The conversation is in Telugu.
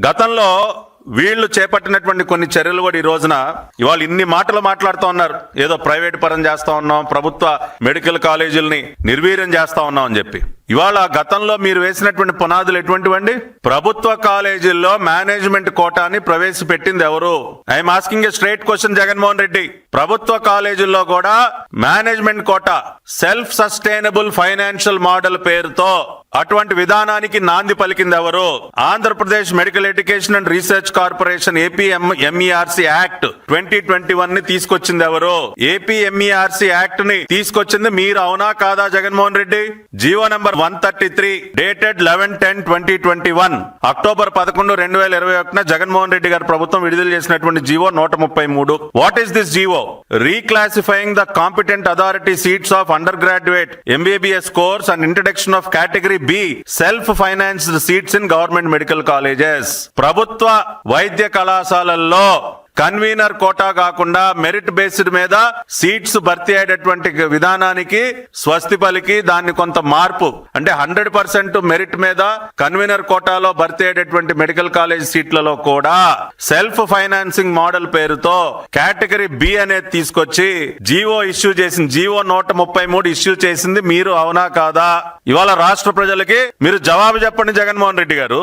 గతంలో వీళ్ళు చేపట్టినటువంటి కొన్ని చర్యలు కూడా ఈ రోజున ఇవాళ ఇన్ని మాటలు మాట్లాడుతూ ఉన్నారు. ఏదో ప్రైవేట్ పరం చేస్తా ఉన్నాం, ప్రభుత్వ మెడికల్ కాలేజీలని నిర్వీర్యం చేస్తా ఉన్నాం అని చెప్పి. ఇవాళ గతంలో మీరు వేసినటువంటి పునాదులు ఎటువంటివండి? ప్రభుత్వ కాలేజీల్లో మేనేజ్మెంట్ కోటాని ప్రవేశపెట్టింది ఎవరు? I'm asking a straight question Jaganmohan Reddy. ప్రభుత్వ కాలేజీల్లో కూడా management quota, self sustainable financial model పేరుతో అటువంటి విధానానికి నాంది పలికింది ఎవరు? Andhra Pradesh medical education and research corporation APMERC act 2021 ని తీసుకొచ్చింది ఎవరు? ఏపీఎంఈఆర్సీ యాక్ట్ ని తీసుకొచ్చింది మీరు, అవునా కాదా జగన్మోహన్ రెడ్డి? జీవో నంబర్ 133 డేటెడ్ 11/10/2021 అక్టోబర్ 11, 2021 జగన్మోహన్ రెడ్డి గారి ప్రభుత్వం విడుదల చేసినటువంటి GO 133. What is this GO? Reclassifying the competent authority seats of undergraduate MBBS course and introduction of category B self financed seats in government medical colleges. ప్రభుత్వ వైద్య కళాశాలల్లో కన్వీనర్ కోటా కాకుండా మెరిట్ బేస్డ్ మీద సీట్స్ భర్తీ అయ్యేటటువంటి విధానానికి స్వస్తి పలికి దాన్ని కొంత మార్పు, అంటే 100% మెరిట్ మీద కన్వీనర్ కోటాలో భర్తీ అయ్యేటటువంటి మెడికల్ కాలేజ్ సీట్లలో కూడా సెల్ఫ్ ఫైనాన్సింగ్ మోడల్ పేరుతో కేటగిరీ బి అనేది తీసుకొచ్చి జీవో ఇష్యూ చేసింది. జీవో 133 ఇష్యూ చేసింది మీరు, అవునా కాదా? ఇవాళ రాష్ట్ర ప్రజలకి మీరు జవాబు చెప్పండి జగన్మోహన్ రెడ్డి గారు.